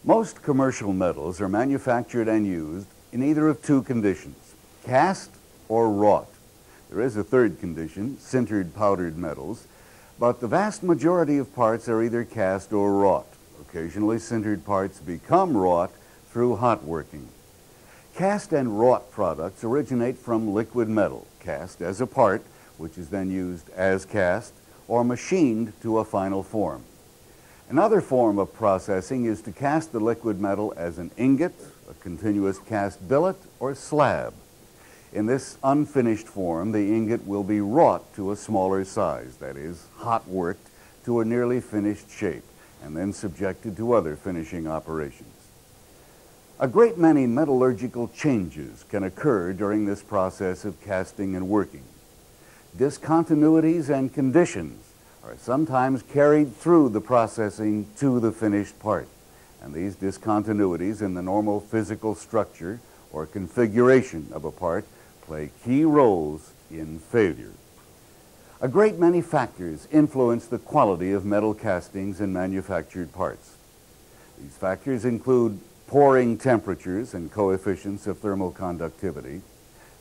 Most commercial metals are manufactured and used in either of two conditions, cast or wrought. There is a third condition, sintered powdered metals, but the vast majority of parts are either cast or wrought. Occasionally, sintered parts become wrought through hot working. Cast and wrought products originate from liquid metal, cast as a part, which is then used as cast, or machined to a final form. Another form of processing is to cast the liquid metal as an ingot, a continuous cast billet, or slab. In this unfinished form, the ingot will be wrought to a smaller size, that is, hot worked to a nearly finished shape, and then subjected to other finishing operations. A great many metallurgical changes can occur during this process of casting and working. Discontinuities and conditions are sometimes carried through the processing to the finished part, and these discontinuities in the normal physical structure or configuration of a part play key roles in failure. A great many factors influence the quality of metal castings and manufactured parts. These factors include pouring temperatures and coefficients of thermal conductivity,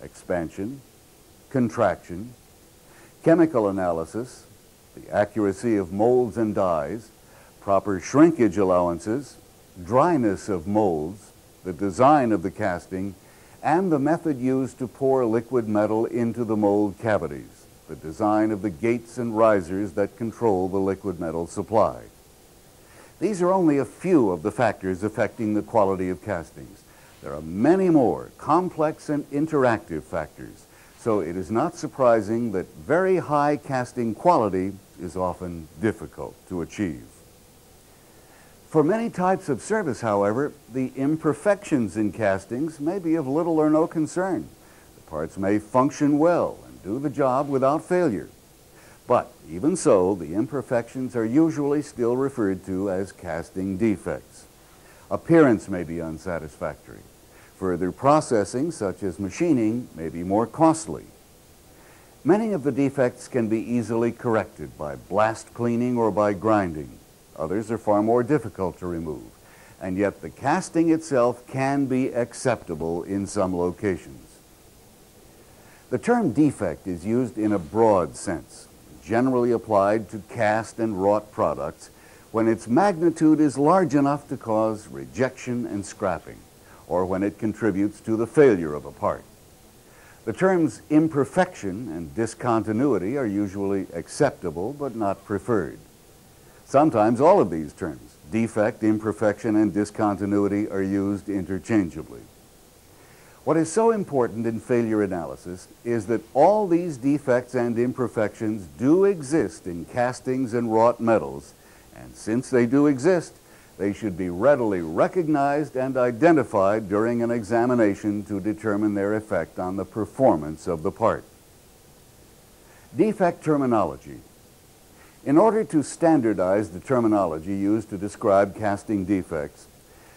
expansion, contraction, chemical analysis, the accuracy of molds and dies, proper shrinkage allowances, dryness of molds, the design of the casting, and the method used to pour liquid metal into the mold cavities, the design of the gates and risers that control the liquid metal supply. These are only a few of the factors affecting the quality of castings. There are many more complex and interactive factors, so it is not surprising that very high casting quality is often difficult to achieve. For many types of service, however, the imperfections in castings may be of little or no concern. The parts may function well and do the job without failure. But even so, the imperfections are usually still referred to as casting defects. Appearance may be unsatisfactory. Further processing, such as machining, may be more costly. Many of the defects can be easily corrected by blast cleaning or by grinding. Others are far more difficult to remove, and yet the casting itself can be acceptable in some locations. The term defect is used in a broad sense, generally applied to cast and wrought products when its magnitude is large enough to cause rejection and scrapping, or when it contributes to the failure of a part. The terms imperfection and discontinuity are usually acceptable but not preferred. Sometimes all of these terms, defect, imperfection, and discontinuity, are used interchangeably. What is so important in failure analysis is that all these defects and imperfections do exist in castings and wrought metals, and since they do exist, they should be readily recognized and identified during an examination to determine their effect on the performance of the part. Defect terminology. In order to standardize the terminology used to describe casting defects,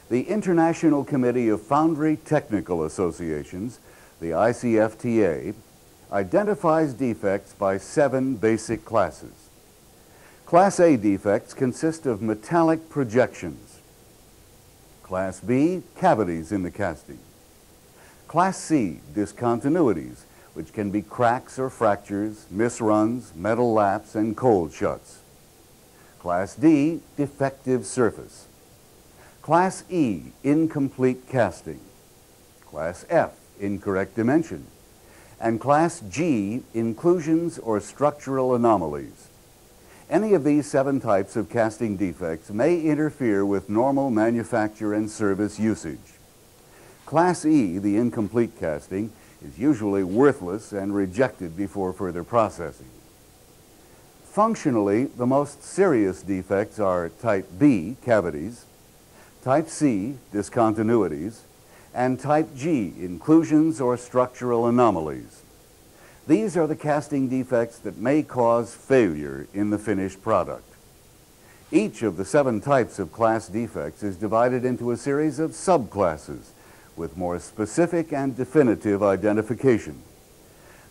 the International Committee of Foundry Technical Associations, the ICFTA, identifies defects by 7 basic classes. Class A defects consist of metallic projections. Class B, cavities in the casting. Class C, discontinuities, which can be cracks or fractures, misruns, metal laps, and cold shuts. Class D, defective surface. Class E, incomplete casting. Class F, incorrect dimension. And Class G, inclusions or structural anomalies. Any of these 7 types of casting defects may interfere with normal manufacture and service usage. Class E, the incomplete casting, is usually worthless and rejected before further processing. Functionally, the most serious defects are Type B, cavities, Type C, discontinuities, and Type G, inclusions or structural anomalies. These are the casting defects that may cause failure in the finished product. Each of the 7 types of class defects is divided into a series of subclasses with more specific and definitive identification.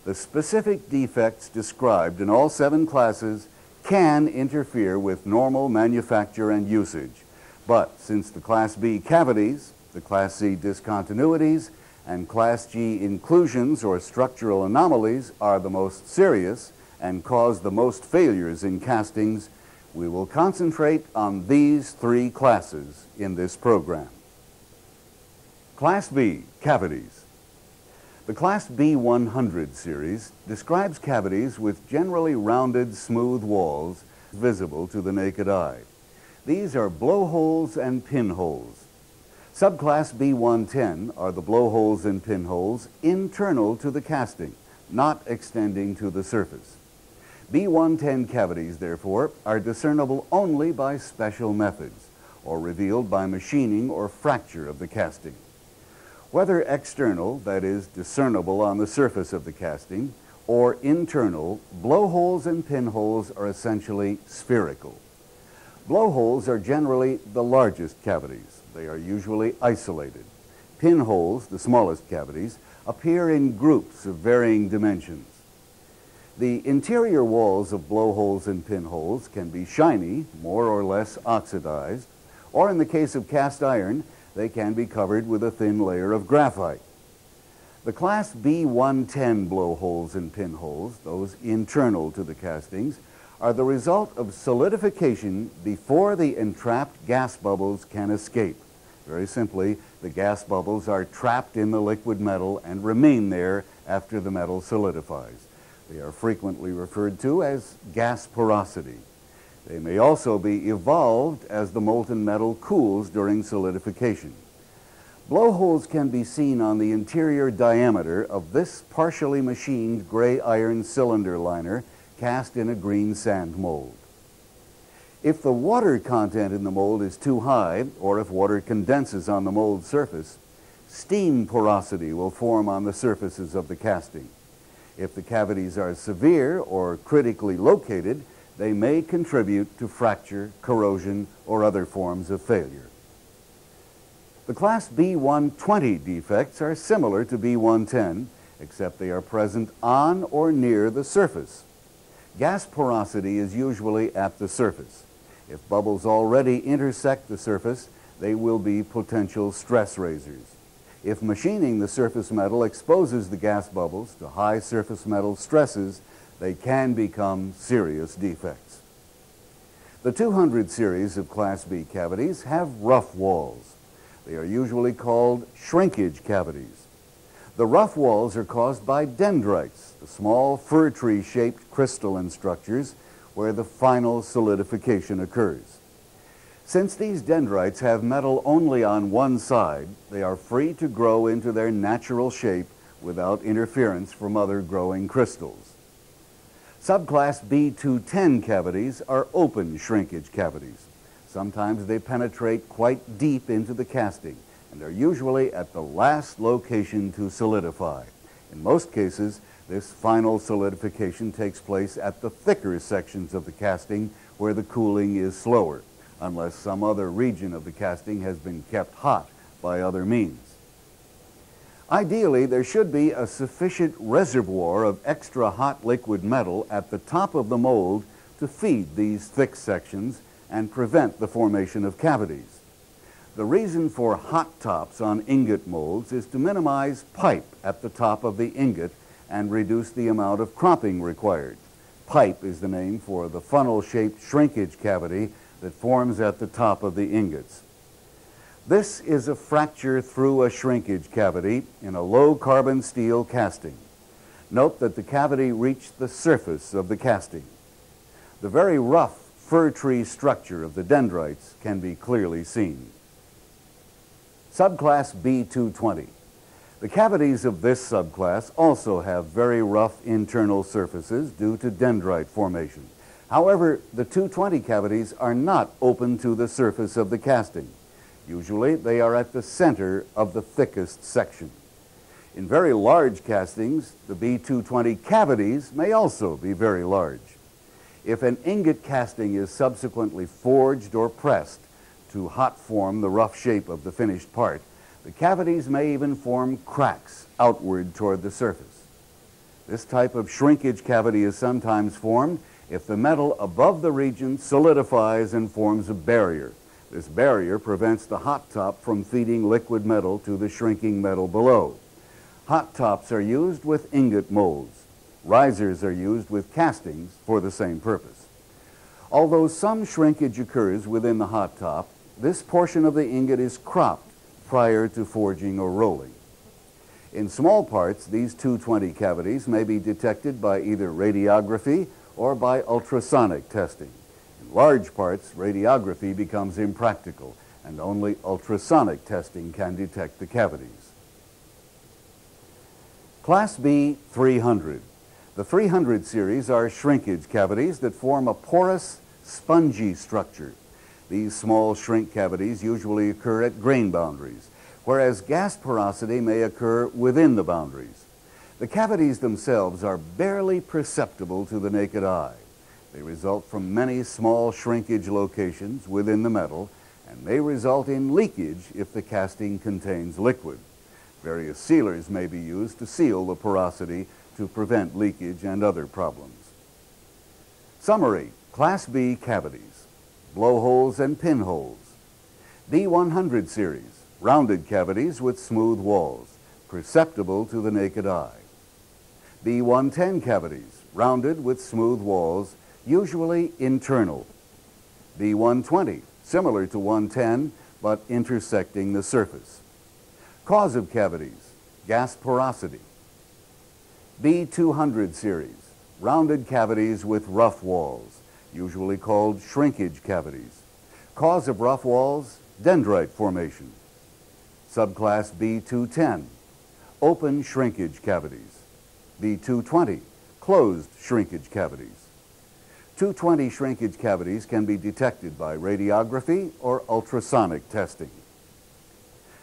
The specific defects described in all 7 classes can interfere with normal manufacture and usage, But since the Class B cavities, the Class C discontinuities, and Class G inclusions or structural anomalies are the most serious and cause the most failures in castings, we will concentrate on these three classes in this program. Class B cavities. The Class B100 series describes cavities with generally rounded, smooth walls visible to the naked eye. These are blowholes and pinholes. Subclass B110 are the blowholes and pinholes internal to the casting, not extending to the surface. B110 cavities, therefore, are discernible only by special methods, or revealed by machining or fracture of the casting. Whether external, that is, discernible on the surface of the casting, or internal, blowholes and pinholes are essentially spherical. Blowholes are generally the largest cavities. They are usually isolated. Pinholes, the smallest cavities, appear in groups of varying dimensions. The interior walls of blowholes and pinholes can be shiny, more or less oxidized, or in the case of cast iron, they can be covered with a thin layer of graphite. The Class B110 blowholes and pinholes, those internal to the castings, are the result of solidification before the entrapped gas bubbles can escape. Very simply, the gas bubbles are trapped in the liquid metal and remain there after the metal solidifies. They are frequently referred to as gas porosity. They may also be evolved as the molten metal cools during solidification. Blowholes can be seen on the interior diameter of this partially machined gray iron cylinder liner cast in a green sand mold. If the water content in the mold is too high, or if water condenses on the mold surface, steam porosity will form on the surfaces of the casting. If the cavities are severe or critically located, they may contribute to fracture, corrosion, or other forms of failure. The Class B120 defects are similar to B110, except they are present on or near the surface. Gas porosity is usually at the surface. If bubbles already intersect the surface, they will be potential stress raisers. If machining the surface metal exposes the gas bubbles to high surface metal stresses, they can become serious defects. The 200 series of Class B cavities have rough walls. They are usually called shrinkage cavities. The rough walls are caused by dendrites, the small fir tree-shaped crystalline structures where the final solidification occurs. Since these dendrites have metal only on one side, they are free to grow into their natural shape without interference from other growing crystals. Subclass B210 cavities are open shrinkage cavities. Sometimes they penetrate quite deep into the casting and are usually at the last location to solidify. In most cases, this final solidification takes place at the thicker sections of the casting where the cooling is slower, unless some other region of the casting has been kept hot by other means. Ideally, there should be a sufficient reservoir of extra hot liquid metal at the top of the mold to feed these thick sections and prevent the formation of cavities. The reason for hot tops on ingot molds is to minimize pipe at the top of the ingot and reduce the amount of cropping required. Pipe is the name for the funnel-shaped shrinkage cavity that forms at the top of the ingots. This is a fracture through a shrinkage cavity in a low-carbon steel casting. Note that the cavity reached the surface of the casting. The very rough fir tree structure of the dendrites can be clearly seen. Subclass B220. The cavities of this subclass also have very rough internal surfaces due to dendrite formation. However, the 220 cavities are not open to the surface of the casting. Usually, they are at the center of the thickest section. In very large castings, the B220 cavities may also be very large. If an ingot casting is subsequently forged or pressed to hot form the rough shape of the finished part, the cavities may even form cracks outward toward the surface. This type of shrinkage cavity is sometimes formed if the metal above the region solidifies and forms a barrier, This barrier prevents the hot top from feeding liquid metal to the shrinking metal below. Hot tops are used with ingot molds. Risers are used with castings for the same purpose. Although some shrinkage occurs within the hot top, this portion of the ingot is cropped prior to forging or rolling. In small parts, these 220 cavities may be detected by either radiography or by ultrasonic testing. In large parts, radiography becomes impractical, and only ultrasonic testing can detect the cavities. Class B 300. The 300 series are shrinkage cavities that form a porous, spongy structure. These small shrink cavities usually occur at grain boundaries, whereas gas porosity may occur within the boundaries. The cavities themselves are barely perceptible to the naked eye. They result from many small shrinkage locations within the metal and may result in leakage if the casting contains liquid. Various sealers may be used to seal the porosity to prevent leakage and other problems. Summary: Class B cavities, blowholes and pinholes. B100 series, rounded cavities with smooth walls, perceptible to the naked eye. B110 cavities, rounded with smooth walls, usually internal. B120, similar to 110, but intersecting the surface. Cause of cavities: gas porosity. B200 series, rounded cavities with rough walls, usually called shrinkage cavities. Cause of rough walls: dendrite formation. Subclass B210, open shrinkage cavities. B220, closed shrinkage cavities. 220 shrinkage cavities can be detected by radiography or ultrasonic testing.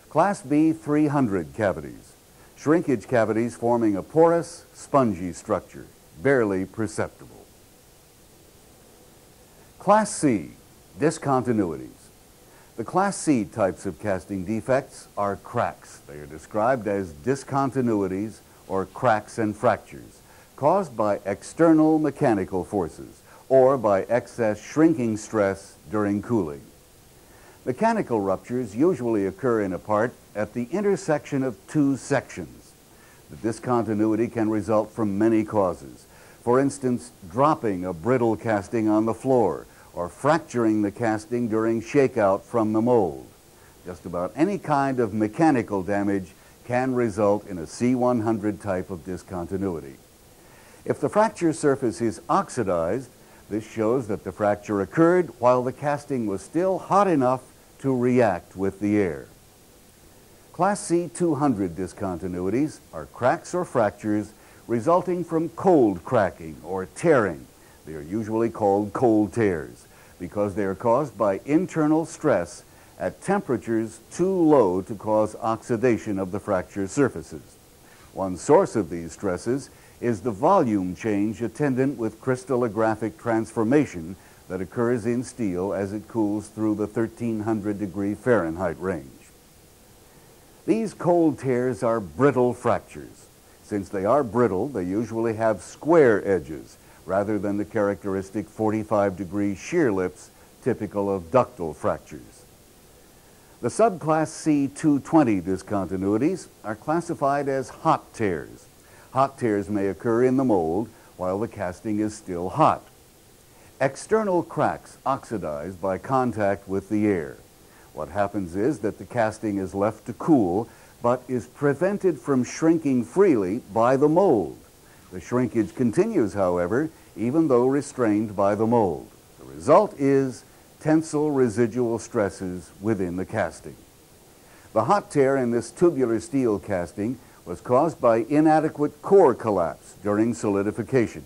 Class B 300 cavities, shrinkage cavities forming a porous, spongy structure, barely perceptible. Class C, discontinuities. The Class C types of casting defects are cracks. They are described as discontinuities or cracks and fractures caused by external mechanical forces or by excess shrinking stress during cooling. Mechanical ruptures usually occur in a part at the intersection of two sections. The discontinuity can result from many causes. For instance, dropping a brittle casting on the floor or fracturing the casting during shakeout from the mold. Just about any kind of mechanical damage can result in a C100 type of discontinuity. If the fracture surface is oxidized, this shows that the fracture occurred while the casting was still hot enough to react with the air. Class C 200 discontinuities are cracks or fractures resulting from cold cracking or tearing. They are usually called cold tears because they are caused by internal stress at temperatures too low to cause oxidation of the fracture surfaces. One source of these stresses is the volume change attendant with crystallographic transformation that occurs in steel as it cools through the 1300 degree Fahrenheit range. These cold tears are brittle fractures. Since they are brittle, they usually have square edges rather than the characteristic 45 degree shear lips typical of ductile fractures. The subclass C220 discontinuities are classified as hot tears. Hot tears may occur in the mold while the casting is still hot. External cracks oxidize by contact with the air. What happens is that the casting is left to cool, but is prevented from shrinking freely by the mold. The shrinkage continues, however, even though restrained by the mold. The result is tensile residual stresses within the casting. The hot tear in this tubular steel casting was caused by inadequate core collapse during solidification.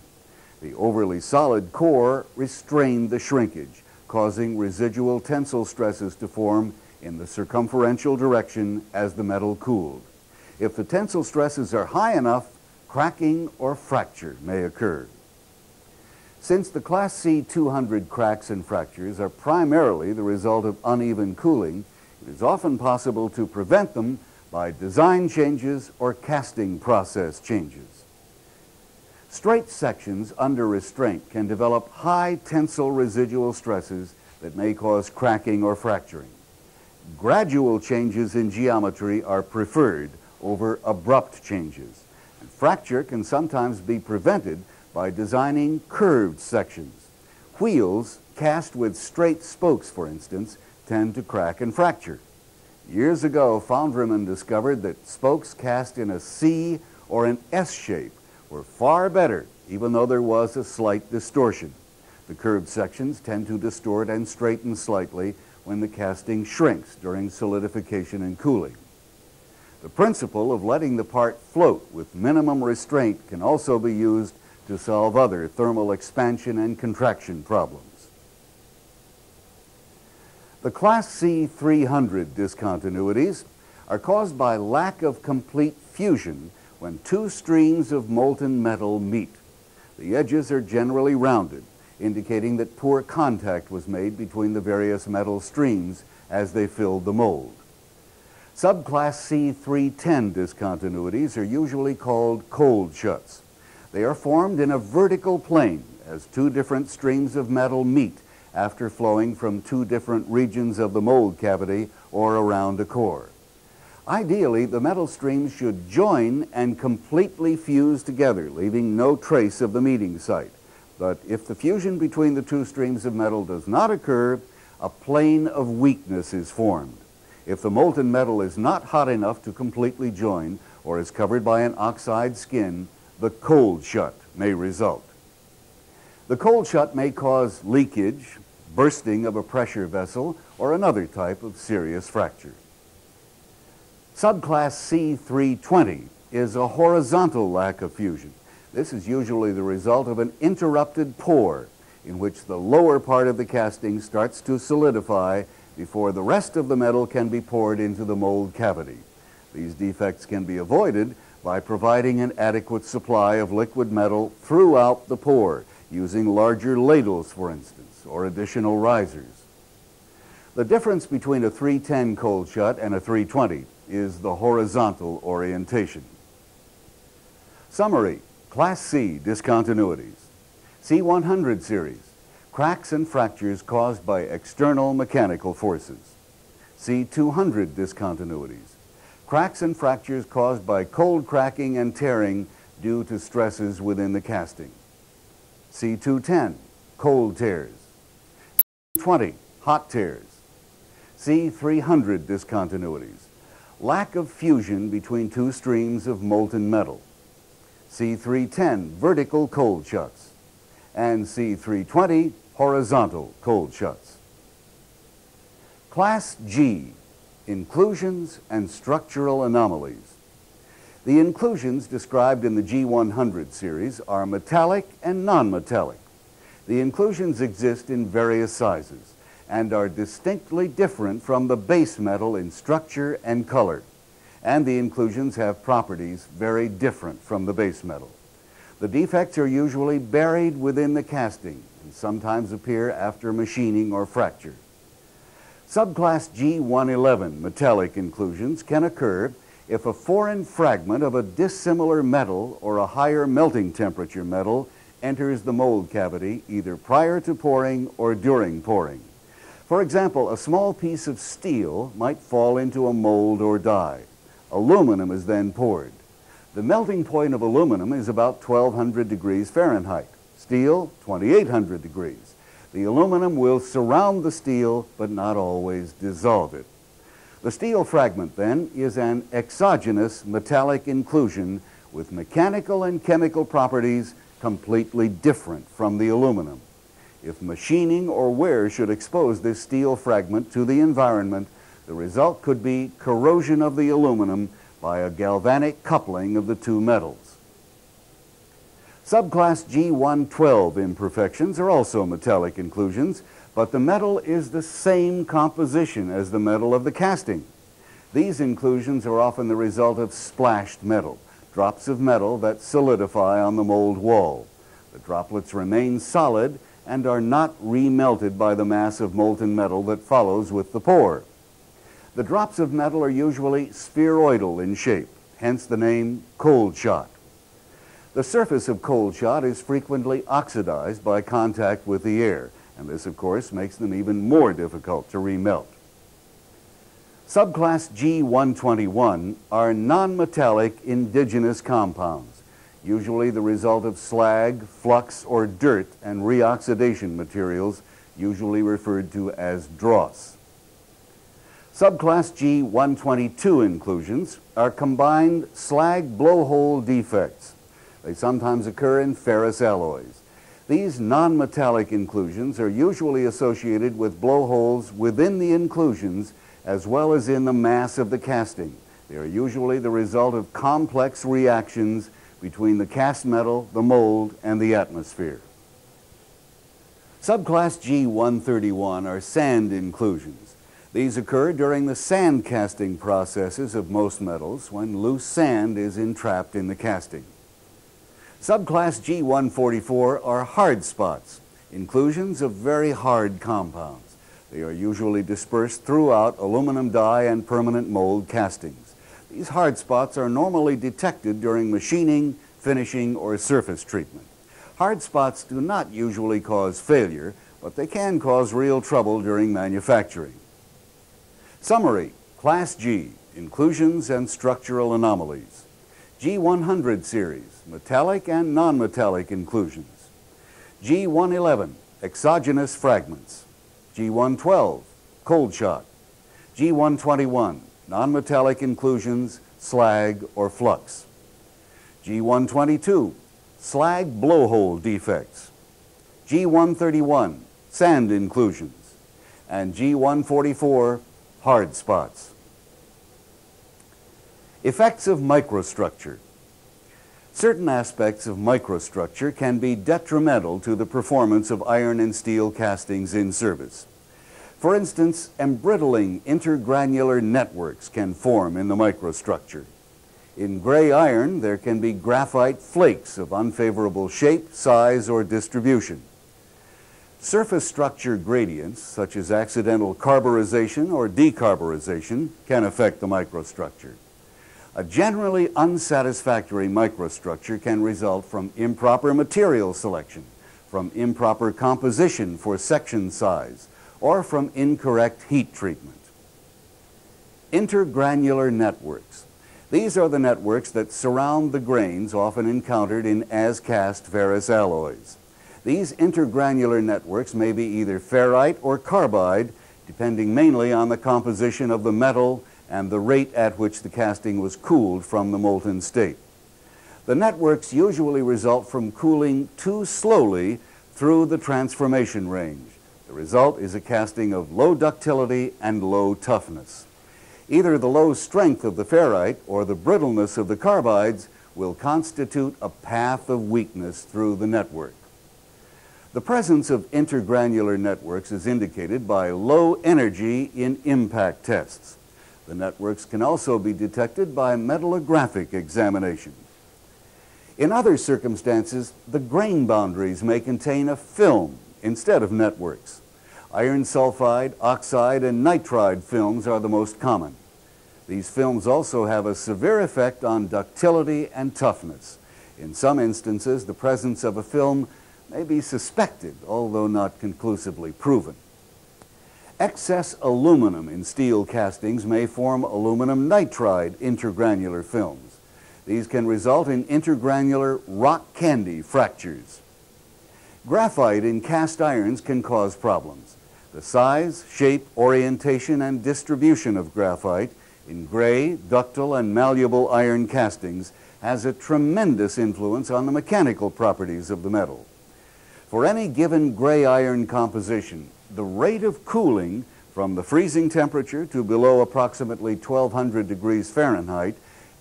The overly solid core restrained the shrinkage, causing residual tensile stresses to form in the circumferential direction as the metal cooled. If the tensile stresses are high enough, cracking or fracture may occur. Since the Class C 200 cracks and fractures are primarily the result of uneven cooling, it is often possible to prevent them by design changes or casting process changes. Straight sections under restraint can develop high tensile residual stresses that may cause cracking or fracturing. Gradual changes in geometry are preferred over abrupt changes. And fracture can sometimes be prevented by designing curved sections. Wheels cast with straight spokes, for instance, tend to crack and fracture. Years ago, foundrymen discovered that spokes cast in a C or an S shape were far better, even though there was a slight distortion. The curved sections tend to distort and straighten slightly when the casting shrinks during solidification and cooling. The principle of letting the part float with minimum restraint can also be used to solve other thermal expansion and contraction problems. The Class C 300 discontinuities are caused by lack of complete fusion when two streams of molten metal meet. The edges are generally rounded, indicating that poor contact was made between the various metal streams as they filled the mold. Subclass C 310 discontinuities are usually called cold shuts. They are formed in a vertical plane as two different streams of metal meet after flowing from two different regions of the mold cavity or around a core. Ideally, the metal streams should join and completely fuse together, leaving no trace of the meeting site. But if the fusion between the two streams of metal does not occur, a plane of weakness is formed. If the molten metal is not hot enough to completely join or is covered by an oxide skin, the cold shut may result. The cold shut may cause leakage, bursting of a pressure vessel, or another type of serious fracture. Subclass C 320 is a horizontal lack of fusion. This is usually the result of an interrupted pour in which the lower part of the casting starts to solidify before the rest of the metal can be poured into the mold cavity. These defects can be avoided by providing an adequate supply of liquid metal throughout the pour, using larger ladles, for instance, or additional risers. The difference between a 310 cold shut and a 320 is the horizontal orientation. Summary: Class C discontinuities. C100 series, cracks and fractures caused by external mechanical forces. C200 discontinuities, cracks and fractures caused by cold cracking and tearing due to stresses within the casting. C210, cold tears. C20, hot tears. C300 discontinuities, lack of fusion between two streams of molten metal. C310, vertical cold shuts. And C320, horizontal cold shuts. Class G, inclusions and structural anomalies. The inclusions described in the G100 series are metallic and non-metallic. The inclusions exist in various sizes and are distinctly different from the base metal in structure and color. And the inclusions have properties very different from the base metal. The defects are usually buried within the casting and sometimes appear after machining or fracture. Subclass G111 metallic inclusions can occur if a foreign fragment of a dissimilar metal or a higher melting temperature metal enters the mold cavity either prior to pouring or during pouring. For example, a small piece of steel might fall into a mold or die. Aluminum is then poured. The melting point of aluminum is about 1200 degrees Fahrenheit. Steel, 2800 degrees. The aluminum will surround the steel, but not always dissolve it. The steel fragment, then, is an exogenous metallic inclusion with mechanical and chemical properties completely different from the aluminum. If machining or wear should expose this steel fragment to the environment, the result could be corrosion of the aluminum by a galvanic coupling of the two metals. Subclass G112 imperfections are also metallic inclusions, but the metal is the same composition as the metal of the casting. These inclusions are often the result of splashed metal, drops of metal that solidify on the mold wall. The droplets remain solid and are not remelted by the mass of molten metal that follows with the pour. The drops of metal are usually spheroidal in shape, hence the name cold shot. The surface of cold shot is frequently oxidized by contact with the air, and this, of course, makes them even more difficult to remelt. Subclass G121 are non-metallic indigenous compounds, usually the result of slag, flux, or dirt and reoxidation materials, usually referred to as dross. Subclass G122 inclusions are combined slag blowhole defects. They sometimes occur in ferrous alloys. These non-metallic inclusions are usually associated with blowholes within the inclusions as well as in the mass of the casting. They are usually the result of complex reactions between the cast metal, the mold, and the atmosphere. Subclass G131 are sand inclusions. These occur during the sand casting processes of most metals when loose sand is entrapped in the casting. Subclass G144 are hard spots, inclusions of very hard compounds. They are usually dispersed throughout aluminum die and permanent mold castings. These hard spots are normally detected during machining, finishing, or surface treatment. Hard spots do not usually cause failure, but they can cause real trouble during manufacturing. Summary: Class G, inclusions and structural anomalies. G100 series, metallic and non-metallic inclusions. G111, exogenous fragments. G112, cold shot. G121, non-metallic inclusions, slag or flux. G122, slag blowhole defects. G131, sand inclusions. And G144, hard spots. Effects of microstructure. Certain aspects of microstructure can be detrimental to the performance of iron and steel castings in service. For instance, embrittling intergranular networks can form in the microstructure. In gray iron, there can be graphite flakes of unfavorable shape, size, or distribution. Surface structure gradients, such as accidental carburization or decarburization, can affect the microstructure. A generally unsatisfactory microstructure can result from improper material selection, from improper composition for section size, or from incorrect heat treatment. Intergranular networks. These are the networks that surround the grains often encountered in as-cast ferrous alloys. These intergranular networks may be either ferrite or carbide, depending mainly on the composition of the metal and the rate at which the casting was cooled from the molten state. The networks usually result from cooling too slowly through the transformation range. The result is a casting of low ductility and low toughness. Either the low strength of the ferrite or the brittleness of the carbides will constitute a path of weakness through the network. The presence of intergranular networks is indicated by low energy in impact tests. The networks can also be detected by metallographic examination. In other circumstances, the grain boundaries may contain a film instead of networks. Iron sulfide, oxide, and nitride films are the most common. These films also have a severe effect on ductility and toughness. In some instances, the presence of a film may be suspected, although not conclusively proven. Excess aluminum in steel castings may form aluminum nitride intergranular films. These can result in intergranular rock candy fractures. Graphite in cast irons can cause problems. The size, shape, orientation, and distribution of graphite in gray, ductile, and malleable iron castings has a tremendous influence on the mechanical properties of the metal. For any given gray iron composition, the rate of cooling from the freezing temperature to below approximately 1200 degrees Fahrenheit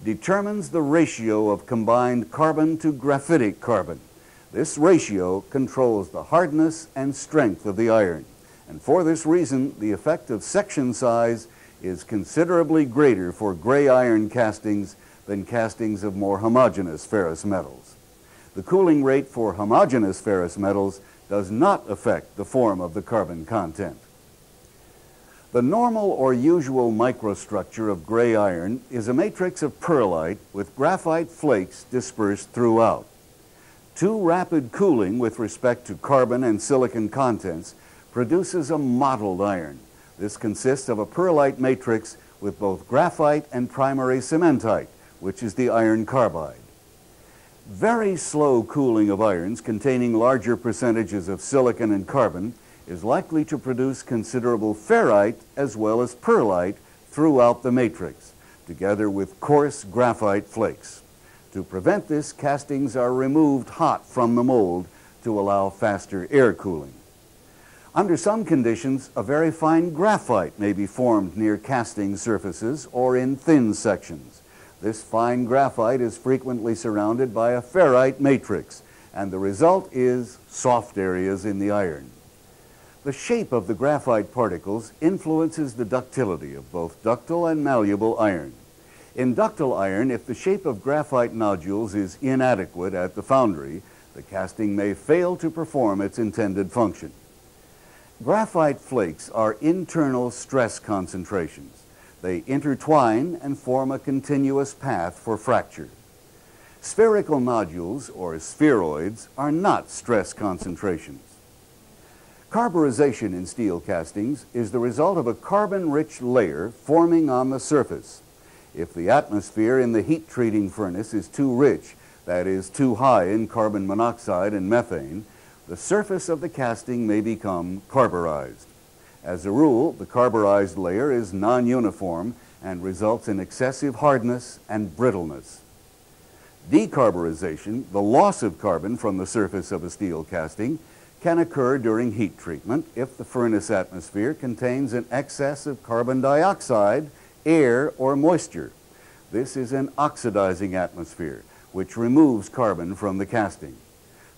determines the ratio of combined carbon to graphitic carbon. This ratio controls the hardness and strength of the iron, and for this reason, the effect of section size is considerably greater for gray iron castings than castings of more homogeneous ferrous metals. The cooling rate for homogeneous ferrous metals does not affect the form of the carbon content. The normal or usual microstructure of gray iron is a matrix of pearlite with graphite flakes dispersed throughout. Too rapid cooling with respect to carbon and silicon contents produces a mottled iron. This consists of a pearlite matrix with both graphite and primary cementite, which is the iron carbide. Very slow cooling of irons containing larger percentages of silicon and carbon is likely to produce considerable ferrite as well as pearlite throughout the matrix, together with coarse graphite flakes. To prevent this, castings are removed hot from the mold to allow faster air cooling. Under some conditions, a very fine graphite may be formed near casting surfaces or in thin sections. This fine graphite is frequently surrounded by a ferrite matrix, and the result is soft areas in the iron. The shape of the graphite particles influences the ductility of both ductile and malleable iron. In ductile iron, if the shape of graphite nodules is inadequate at the foundry, the casting may fail to perform its intended function. Graphite flakes are internal stress concentrations. They intertwine and form a continuous path for fracture. Spherical nodules, or spheroids, are not stress concentrations. Carburization in steel castings is the result of a carbon-rich layer forming on the surface. If the atmosphere in the heat treating furnace is too rich, that is, too high in carbon monoxide and methane, the surface of the casting may become carburized. As a rule, the carburized layer is non-uniform and results in excessive hardness and brittleness. Decarburization, the loss of carbon from the surface of a steel casting, can occur during heat treatment if the furnace atmosphere contains an excess of carbon dioxide, air, or moisture. This is an oxidizing atmosphere, which removes carbon from the casting.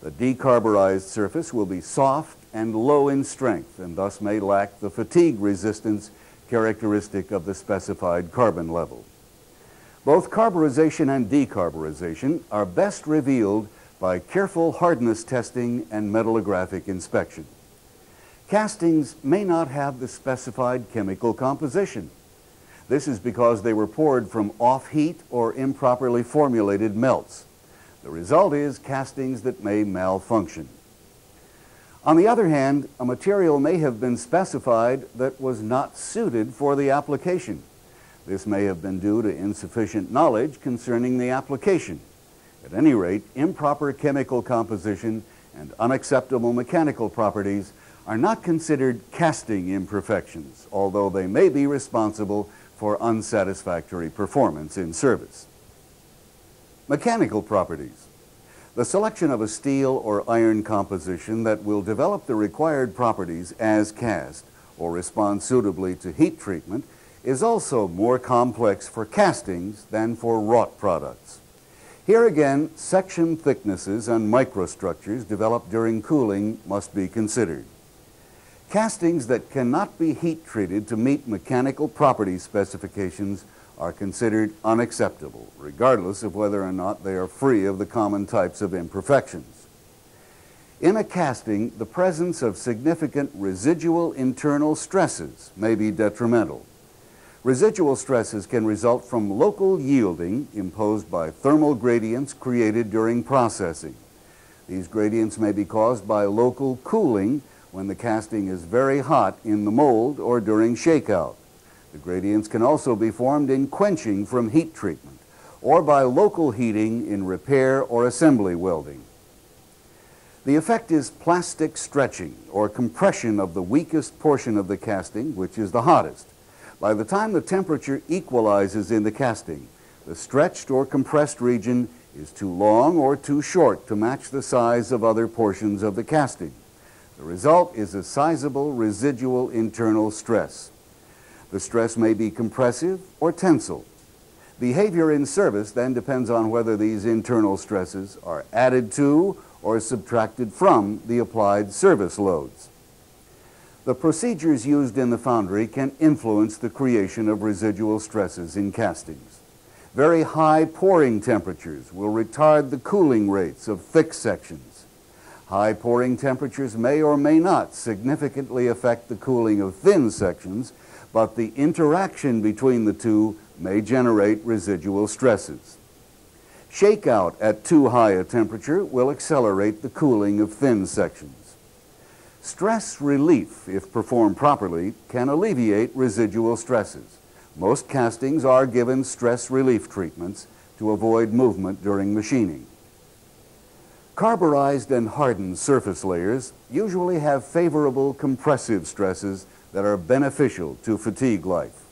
The decarburized surface will be soft and low in strength, and thus may lack the fatigue resistance characteristic of the specified carbon level. Both carburization and decarburization are best revealed by careful hardness testing and metallographic inspection. Castings may not have the specified chemical composition. This is because they were poured from off-heat or improperly formulated melts. The result is castings that may malfunction. On the other hand, a material may have been specified that was not suited for the application. This may have been due to insufficient knowledge concerning the application. At any rate, improper chemical composition and unacceptable mechanical properties are not considered casting imperfections, although they may be responsible for unsatisfactory performance in service. Mechanical properties. The selection of a steel or iron composition that will develop the required properties as cast or respond suitably to heat treatment is also more complex for castings than for wrought products. Here again, section thicknesses and microstructures developed during cooling must be considered. Castings that cannot be heat treated to meet mechanical property specifications are considered unacceptable, regardless of whether or not they are free of the common types of imperfections. In a casting, the presence of significant residual internal stresses may be detrimental. Residual stresses can result from local yielding imposed by thermal gradients created during processing. These gradients may be caused by local cooling when the casting is very hot in the mold or during shakeout. The gradients can also be formed in quenching from heat treatment or by local heating in repair or assembly welding. The effect is plastic stretching or compression of the weakest portion of the casting, which is the hottest. By the time the temperature equalizes in the casting, the stretched or compressed region is too long or too short to match the size of other portions of the casting. The result is a sizable residual internal stress. The stress may be compressive or tensile. Behavior in service then depends on whether these internal stresses are added to or subtracted from the applied service loads. The procedures used in the foundry can influence the creation of residual stresses in castings. Very high pouring temperatures will retard the cooling rates of thick sections. High pouring temperatures may or may not significantly affect the cooling of thin sections, but the interaction between the two may generate residual stresses. Shakeout at too high a temperature will accelerate the cooling of thin sections. Stress relief, if performed properly, can alleviate residual stresses. Most castings are given stress relief treatments to avoid movement during machining. Carburized and hardened surface layers usually have favorable compressive stresses that are beneficial to fatigue life.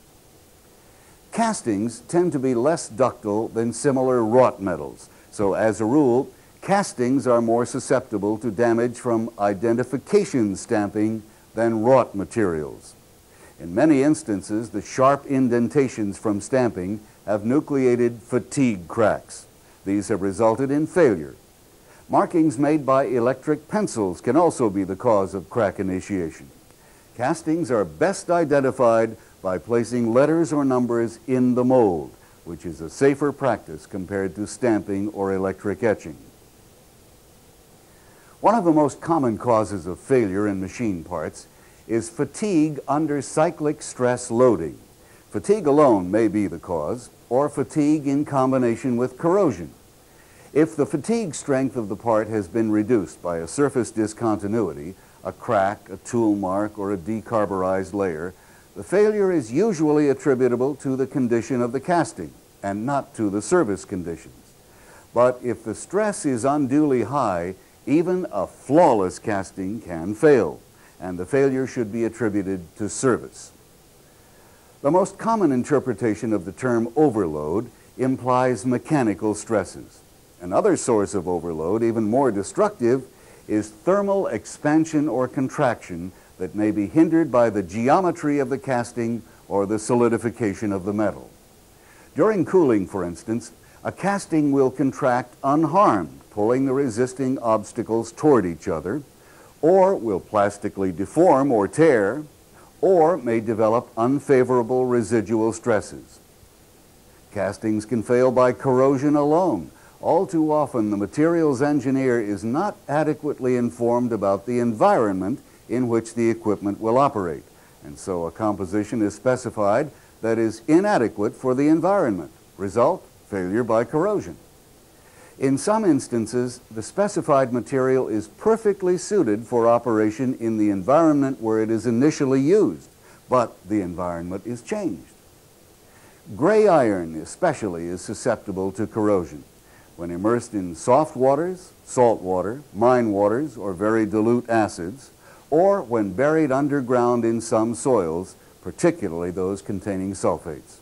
Castings tend to be less ductile than similar wrought metals, so as a rule, castings are more susceptible to damage from identification stamping than wrought materials. In many instances, the sharp indentations from stamping have nucleated fatigue cracks. These have resulted in failure. Markings made by electric pencils can also be the cause of crack initiation. Castings are best identified by placing letters or numbers in the mold, which is a safer practice compared to stamping or electric etching. One of the most common causes of failure in machine parts is fatigue under cyclic stress loading. Fatigue alone may be the cause, or fatigue in combination with corrosion. If the fatigue strength of the part has been reduced by a surface discontinuity, a crack, a tool mark, or a decarburized layer, the failure is usually attributable to the condition of the casting and not to the service conditions. But if the stress is unduly high, even a flawless casting can fail, and the failure should be attributed to service. The most common interpretation of the term overload implies mechanical stresses. Another source of overload, even more destructive, is thermal expansion or contraction that may be hindered by the geometry of the casting or the solidification of the metal. During cooling, for instance, a casting will contract unharmed, pulling the resisting obstacles toward each other, or will plastically deform or tear, or may develop unfavorable residual stresses. Castings can fail by corrosion alone. All too often, the materials engineer is not adequately informed about the environment in which the equipment will operate, and so a composition is specified that is inadequate for the environment. Result, failure by corrosion. In some instances, the specified material is perfectly suited for operation in the environment where it is initially used, but the environment is changed. Gray iron especially is susceptible to corrosion. When immersed in soft waters, salt water, mine waters, or very dilute acids, or when buried underground in some soils, particularly those containing sulfates.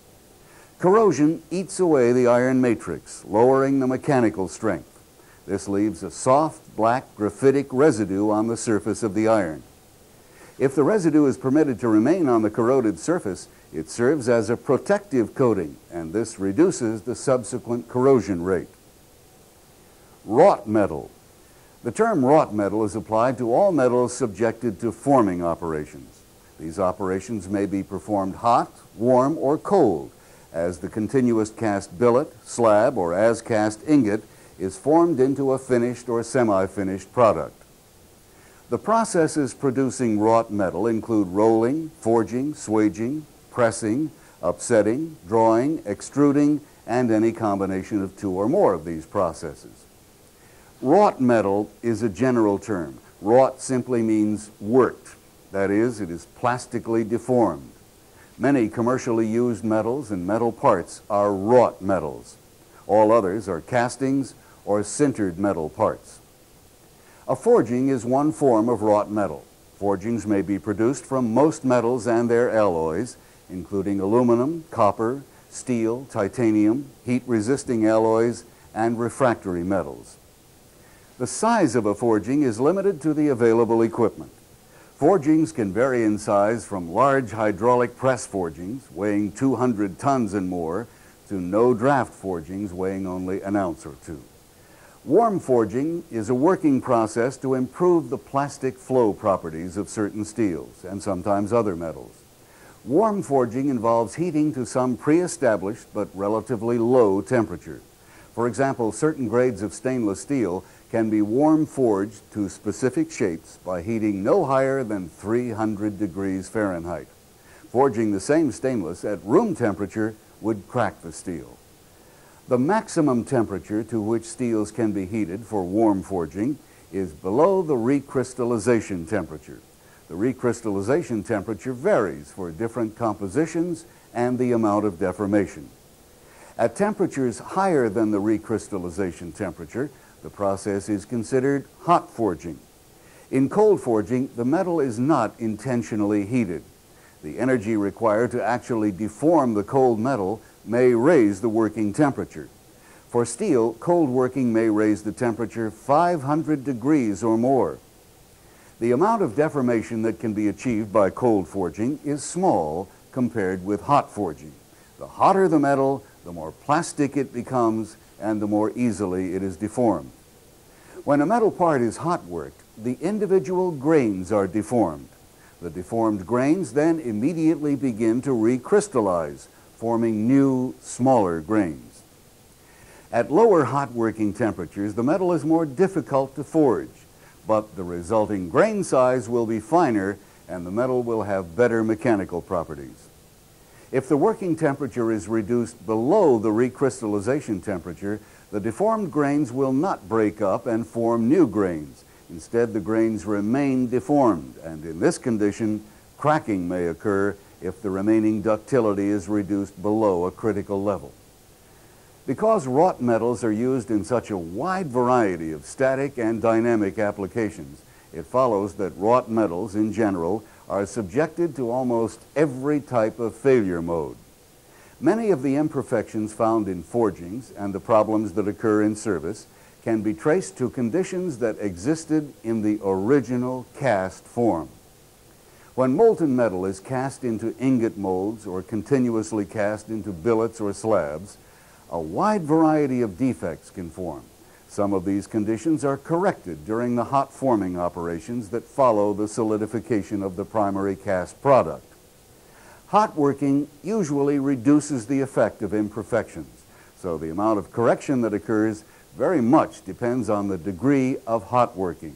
Corrosion eats away the iron matrix, lowering the mechanical strength. This leaves a soft, black, graphitic residue on the surface of the iron. If the residue is permitted to remain on the corroded surface, it serves as a protective coating, and this reduces the subsequent corrosion rate. Wrought metal. The term wrought metal is applied to all metals subjected to forming operations. These operations may be performed hot, warm, or cold, as the continuous cast billet, slab, or as cast ingot is formed into a finished or semi-finished product. The processes producing wrought metal include rolling, forging, swaging, pressing, upsetting, drawing, extruding, and any combination of two or more of these processes. Wrought metal is a general term. Wrought simply means worked. That is, it is plastically deformed. Many commercially used metals and metal parts are wrought metals. All others are castings or sintered metal parts. A forging is one form of wrought metal. Forgings may be produced from most metals and their alloys, including aluminum, copper, steel, titanium, heat-resisting alloys, and refractory metals. The size of a forging is limited to the available equipment. Forgings can vary in size from large hydraulic press forgings weighing 200 tons and more to no-draft forgings weighing only an ounce or two. Warm forging is a working process to improve the plastic flow properties of certain steels and sometimes other metals. Warm forging involves heating to some pre-established but relatively low temperature. For example, certain grades of stainless steel can be warm forged to specific shapes by heating no higher than 300 degrees Fahrenheit. Forging the same stainless at room temperature would crack the steel. The maximum temperature to which steels can be heated for warm forging is below the recrystallization temperature. The recrystallization temperature varies for different compositions and the amount of deformation. At temperatures higher than the recrystallization temperature, the process is considered hot forging. In cold forging, the metal is not intentionally heated. The energy required to actually deform the cold metal may raise the working temperature. For steel, cold working may raise the temperature 500 degrees or more. The amount of deformation that can be achieved by cold forging is small compared with hot forging. The hotter the metal, the more plastic it becomes and the more easily it is deformed. When a metal part is hot worked, the individual grains are deformed. The deformed grains then immediately begin to recrystallize, forming new, smaller grains. At lower hot working temperatures, the metal is more difficult to forge, but the resulting grain size will be finer and the metal will have better mechanical properties. If the working temperature is reduced below the recrystallization temperature, the deformed grains will not break up and form new grains. Instead, the grains remain deformed, and in this condition, cracking may occur if the remaining ductility is reduced below a critical level. Because wrought metals are used in such a wide variety of static and dynamic applications, it follows that wrought metals in general are subjected to almost every type of failure mode. Many of the imperfections found in forgings and the problems that occur in service can be traced to conditions that existed in the original cast form. When molten metal is cast into ingot molds or continuously cast into billets or slabs, a wide variety of defects can form. Some of these conditions are corrected during the hot forming operations that follow the solidification of the primary cast product. Hot working usually reduces the effect of imperfections, so the amount of correction that occurs very much depends on the degree of hot working.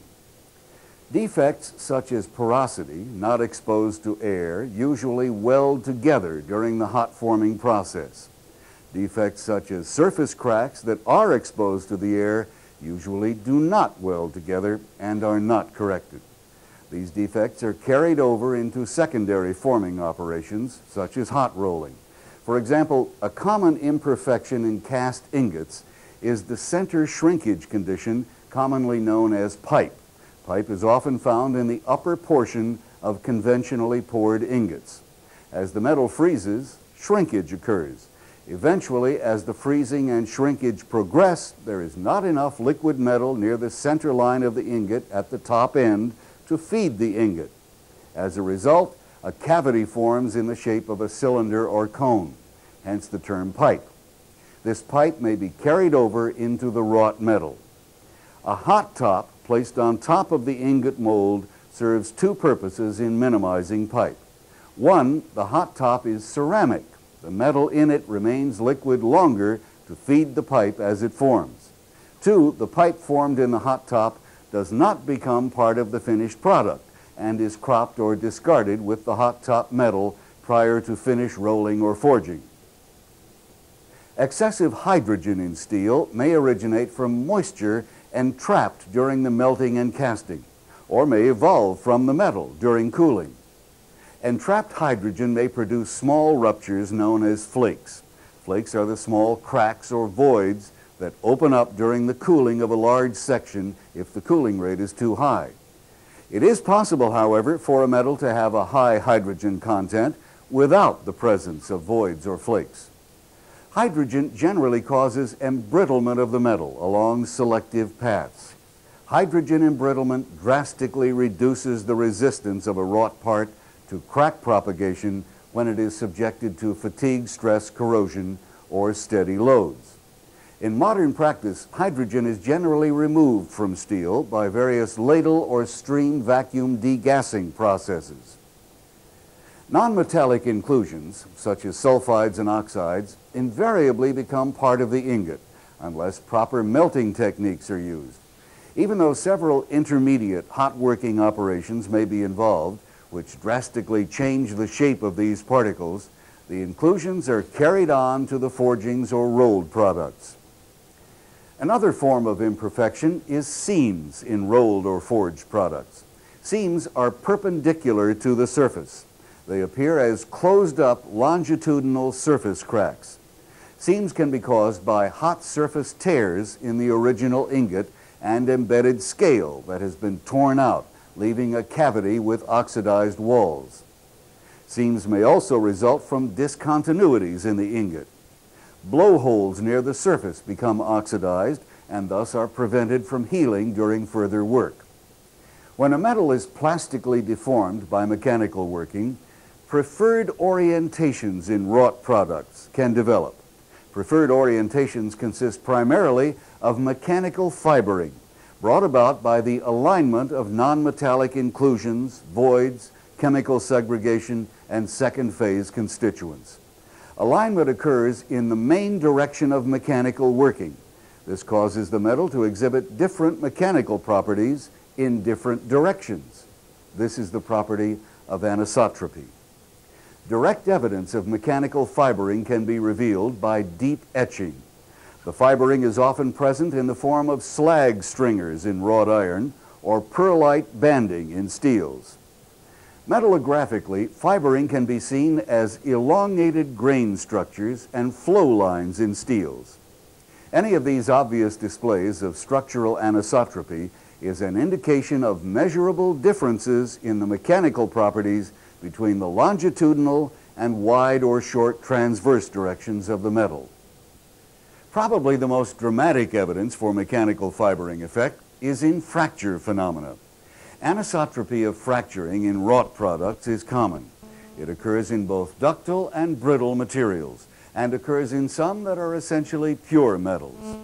Defects such as porosity, not exposed to air, usually weld together during the hot forming process. Defects such as surface cracks that are exposed to the air usually do not weld together and are not corrected. These defects are carried over into secondary forming operations, such as hot rolling. For example, a common imperfection in cast ingots is the center shrinkage condition, commonly known as pipe. Pipe is often found in the upper portion of conventionally poured ingots. As the metal freezes, shrinkage occurs. Eventually, as the freezing and shrinkage progress, there is not enough liquid metal near the center line of the ingot at the top end to feed the ingot. As a result, a cavity forms in the shape of a cylinder or cone, hence the term pipe. This pipe may be carried over into the wrought metal. A hot top placed on top of the ingot mold serves two purposes in minimizing pipe. One, the hot top is ceramic. The metal in it remains liquid longer to feed the pipe as it forms. Two, the pipe formed in the hot top does not become part of the finished product and is cropped or discarded with the hot top metal prior to finish rolling or forging. Excessive hydrogen in steel may originate from moisture entrapped during the melting and casting, or may evolve from the metal during cooling. Entrapped hydrogen may produce small ruptures known as flakes. Flakes are the small cracks or voids that open up during the cooling of a large section if the cooling rate is too high. It is possible, however, for a metal to have a high hydrogen content without the presence of voids or flakes. Hydrogen generally causes embrittlement of the metal along selective paths. Hydrogen embrittlement drastically reduces the resistance of a wrought part to crack propagation when it is subjected to fatigue, stress, corrosion, or steady loads. In modern practice, hydrogen is generally removed from steel by various ladle or stream vacuum degassing processes. Non-metallic inclusions, such as sulfides and oxides, invariably become part of the ingot unless proper melting techniques are used. Even though several intermediate hot working operations may be involved, which drastically change the shape of these particles, the inclusions are carried on to the forgings or rolled products. Another form of imperfection is seams in rolled or forged products. Seams are perpendicular to the surface. They appear as closed-up longitudinal surface cracks. Seams can be caused by hot surface tears in the original ingot and embedded scale that has been torn out, leaving a cavity with oxidized walls. Seams may also result from discontinuities in the ingot. Blowholes near the surface become oxidized and thus are prevented from healing during further work. When a metal is plastically deformed by mechanical working, preferred orientations in wrought products can develop. Preferred orientations consist primarily of mechanical fibering, brought about by the alignment of nonmetallic inclusions, voids, chemical segregation, and second phase constituents. Alignment occurs in the main direction of mechanical working. This causes the metal to exhibit different mechanical properties in different directions. This is the property of anisotropy. Direct evidence of mechanical fibering can be revealed by deep etching. The fibering is often present in the form of slag stringers in wrought iron or pearlite banding in steels. Metallographically, fibering can be seen as elongated grain structures and flow lines in steels. Any of these obvious displays of structural anisotropy is an indication of measurable differences in the mechanical properties between the longitudinal and wide or short transverse directions of the metal. Probably the most dramatic evidence for mechanical fibering effect is in fracture phenomena. Anisotropy of fracturing in wrought products is common. It occurs in both ductile and brittle materials and occurs in some that are essentially pure metals.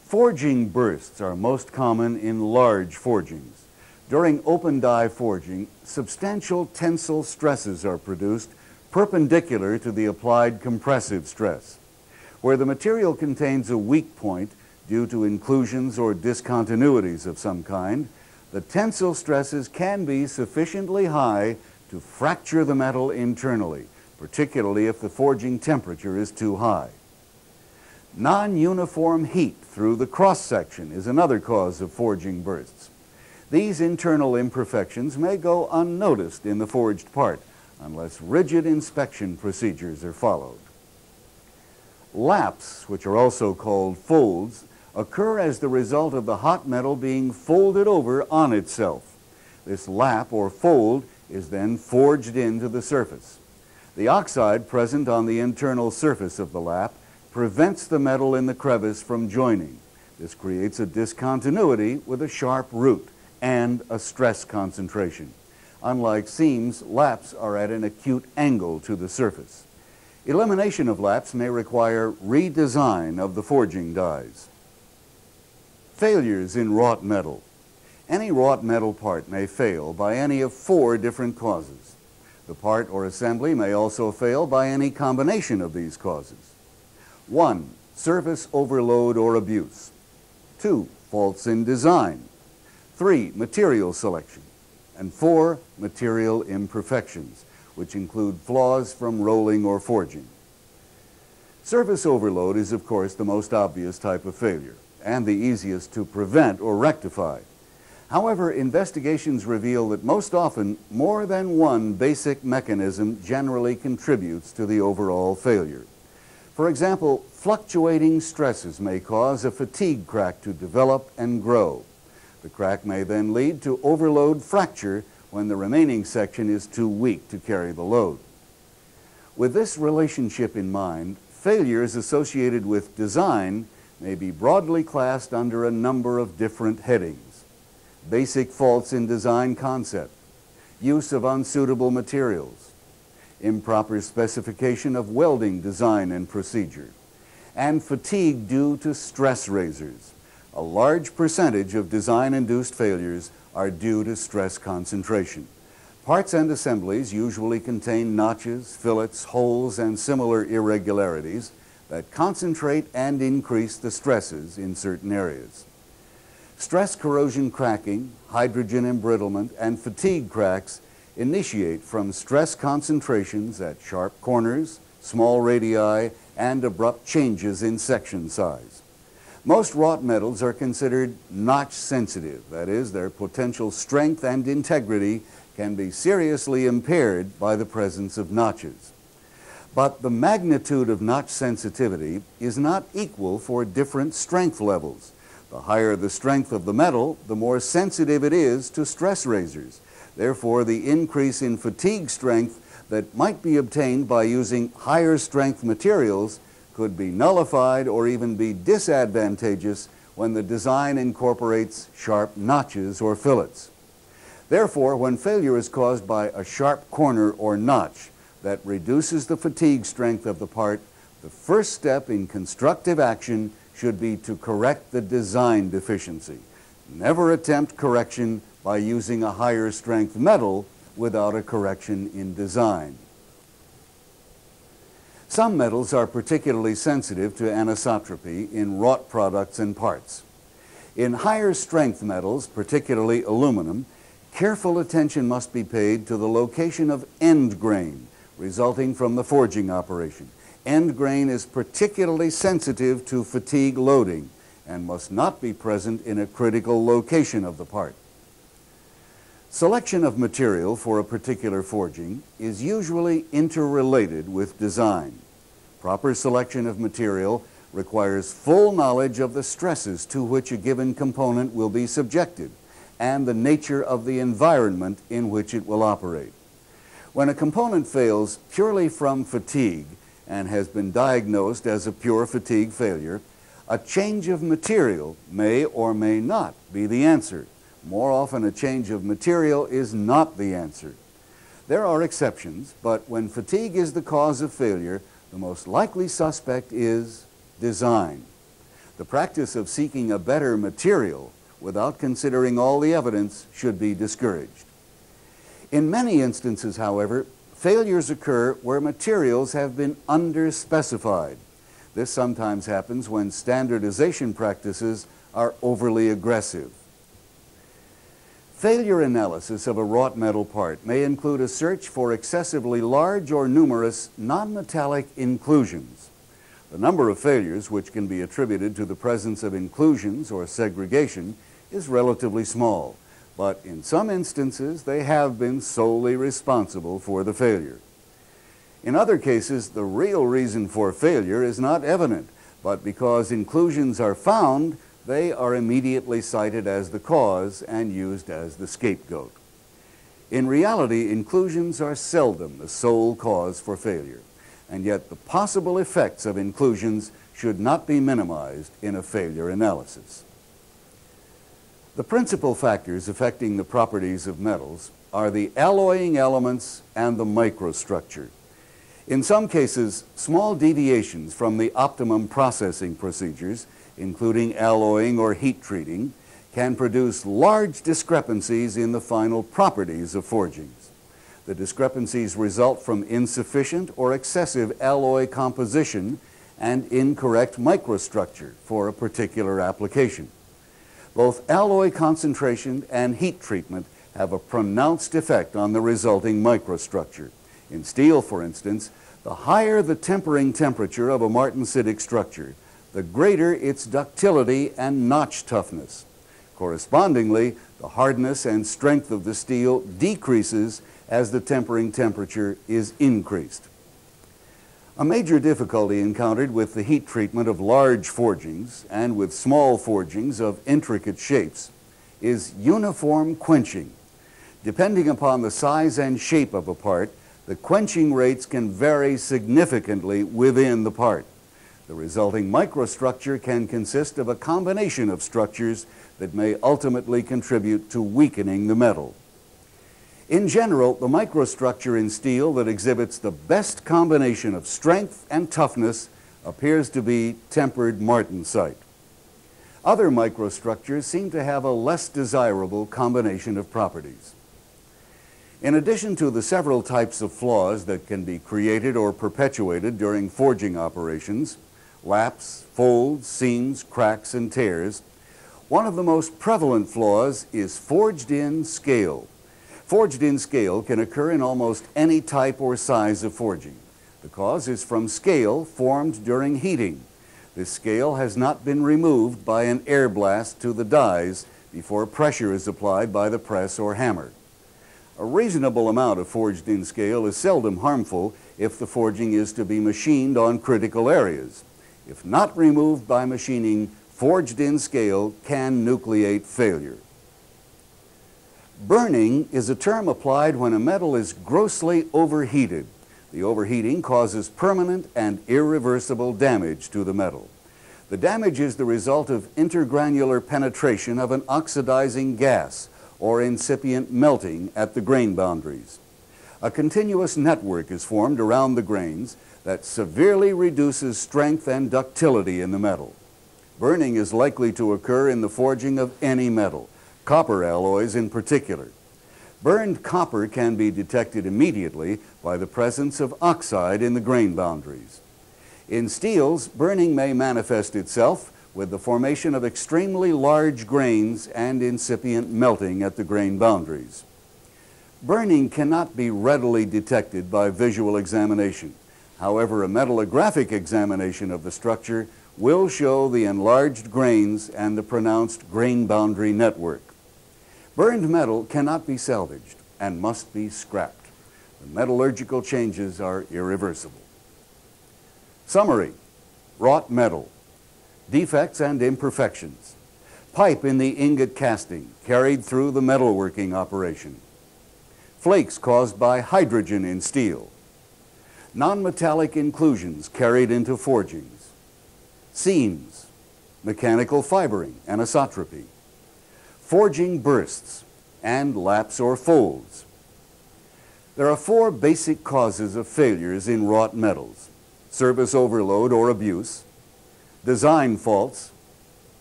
Forging bursts are most common in large forgings. During open die forging, substantial tensile stresses are produced perpendicular to the applied compressive stress. Where the material contains a weak point due to inclusions or discontinuities of some kind, the tensile stresses can be sufficiently high to fracture the metal internally, particularly if the forging temperature is too high. Non-uniform heat through the cross-section is another cause of forging bursts. These internal imperfections may go unnoticed in the forged part unless rigid inspection procedures are followed. Laps, which are also called folds, occur as the result of the hot metal being folded over on itself. This lap or fold is then forged into the surface. The oxide present on the internal surface of the lap prevents the metal in the crevice from joining. This creates a discontinuity with a sharp root and a stress concentration. Unlike seams, laps are at an acute angle to the surface. Elimination of laps may require redesign of the forging dies. Failures in wrought metal. Any wrought metal part may fail by any of 4 different causes. The part or assembly may also fail by any combination of these causes. 1. Surface overload or abuse. 2. Faults in design. 3. Material selection. And 4. Material imperfections, which include flaws from rolling or forging. Surface overload is, of course, the most obvious type of failure and the easiest to prevent or rectify. However, investigations reveal that most often more than one basic mechanism generally contributes to the overall failure. For example, fluctuating stresses may cause a fatigue crack to develop and grow. The crack may then lead to overload fracture when the remaining section is too weak to carry the load. With this relationship in mind, failures associated with design may be broadly classed under a number of different headings. Basic faults in design concept, use of unsuitable materials, improper specification of welding design and procedure, and fatigue due to stress raisers. A large percentage of design-induced failures are due to stress concentration. Parts and assemblies usually contain notches, fillets, holes, and similar irregularities that concentrate and increase the stresses in certain areas. Stress corrosion cracking, hydrogen embrittlement, and fatigue cracks initiate from stress concentrations at sharp corners, small radii, and abrupt changes in section size. Most wrought metals are considered notch sensitive. That is, their potential strength and integrity can be seriously impaired by the presence of notches. But the magnitude of notch sensitivity is not equal for different strength levels. The higher the strength of the metal, the more sensitive it is to stress razors. Therefore, the increase in fatigue strength that might be obtained by using higher strength materials could be nullified or even be disadvantageous when the design incorporates sharp notches or fillets. Therefore, when failure is caused by a sharp corner or notch that reduces the fatigue strength of the part, the first step in constructive action should be to correct the design deficiency. Never attempt correction by using a higher strength metal without a correction in design. Some metals are particularly sensitive to anisotropy in wrought products and parts. In higher strength metals, particularly aluminum, careful attention must be paid to the location of end grain resulting from the forging operation. End grain is particularly sensitive to fatigue loading and must not be present in a critical location of the part. Selection of material for a particular forging is usually interrelated with design. Proper selection of material requires full knowledge of the stresses to which a given component will be subjected and the nature of the environment in which it will operate. When a component fails purely from fatigue and has been diagnosed as a pure fatigue failure, a change of material may or may not be the answer. More often, a change of material is not the answer. There are exceptions, but when fatigue is the cause of failure, the most likely suspect is design. The practice of seeking a better material without considering all the evidence should be discouraged. In many instances, however, failures occur where materials have been underspecified. This sometimes happens when standardization practices are overly aggressive. Failure analysis of a wrought metal part may include a search for excessively large or numerous non-metallic inclusions. The number of failures which can be attributed to the presence of inclusions or segregation is relatively small, but in some instances they have been solely responsible for the failure. In other cases, the real reason for failure is not evident, but because inclusions are found, they are immediately cited as the cause and used as the scapegoat. In reality, inclusions are seldom the sole cause for failure, and yet the possible effects of inclusions should not be minimized in a failure analysis. The principal factors affecting the properties of metals are the alloying elements and the microstructure. In some cases, small deviations from the optimum processing procedures, including alloying or heat treating, can produce large discrepancies in the final properties of forgings. The discrepancies result from insufficient or excessive alloy composition and incorrect microstructure for a particular application. Both alloy concentration and heat treatment have a pronounced effect on the resulting microstructure. In steel, for instance, the higher the tempering temperature of a martensitic structure, the greater its ductility and notch toughness. Correspondingly, the hardness and strength of the steel decreases as the tempering temperature is increased. A major difficulty encountered with the heat treatment of large forgings and with small forgings of intricate shapes is uniform quenching. Depending upon the size and shape of a part, the quenching rates can vary significantly within the part. The resulting microstructure can consist of a combination of structures that may ultimately contribute to weakening the metal. In general, the microstructure in steel that exhibits the best combination of strength and toughness appears to be tempered martensite. Other microstructures seem to have a less desirable combination of properties. In addition to the several types of flaws that can be created or perpetuated during forging operations, laps, folds, seams, cracks, and tears, one of the most prevalent flaws is forged-in scale. Forged-in scale can occur in almost any type or size of forging. The cause is from scale formed during heating. This scale has not been removed by an air blast to the dies before pressure is applied by the press or hammer. A reasonable amount of forged-in scale is seldom harmful if the forging is to be machined on critical areas. If not removed by machining, forged-in scale can nucleate failure. Burning is a term applied when a metal is grossly overheated. The overheating causes permanent and irreversible damage to the metal. The damage is the result of intergranular penetration of an oxidizing gas or incipient melting at the grain boundaries. A continuous network is formed around the grains that severely reduces strength and ductility in the metal. Burning is likely to occur in the forging of any metal, copper alloys in particular. Burned copper can be detected immediately by the presence of oxide in the grain boundaries. In steels, burning may manifest itself with the formation of extremely large grains and incipient melting at the grain boundaries. Burning cannot be readily detected by visual examination. However, a metallographic examination of the structure will show the enlarged grains and the pronounced grain boundary network. Burned metal cannot be salvaged and must be scrapped. The metallurgical changes are irreversible. Summary: wrought metal. Defects and imperfections. Pipe in the ingot casting carried through the metalworking operation. Flakes caused by hydrogen in steel. Non-metallic inclusions carried into forgings. Seams, mechanical fibering, anisotropy. Forging bursts and laps or folds. There are 4 basic causes of failures in wrought metals: service overload or abuse, design faults,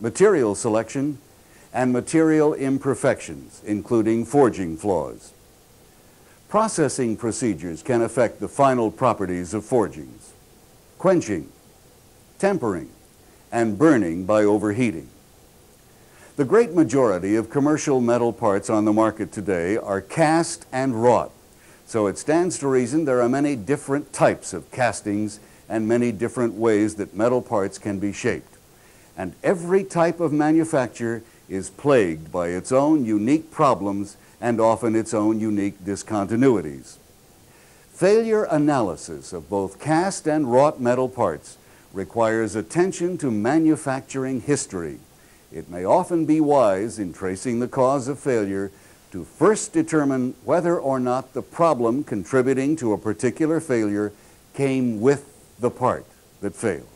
material selection, and material imperfections, including forging flaws. Processing procedures can affect the final properties of forgings: quenching, tempering, and burning by overheating. The great majority of commercial metal parts on the market today are cast and wrought, so it stands to reason there are many different types of castings and many different ways that metal parts can be shaped. And every type of manufacture is plagued by its own unique problems and often its own unique discontinuities. Failure analysis of both cast and wrought metal parts requires attention to manufacturing history. It may often be wise, in tracing the cause of failure, to first determine whether or not the problem contributing to a particular failure came with the part that failed.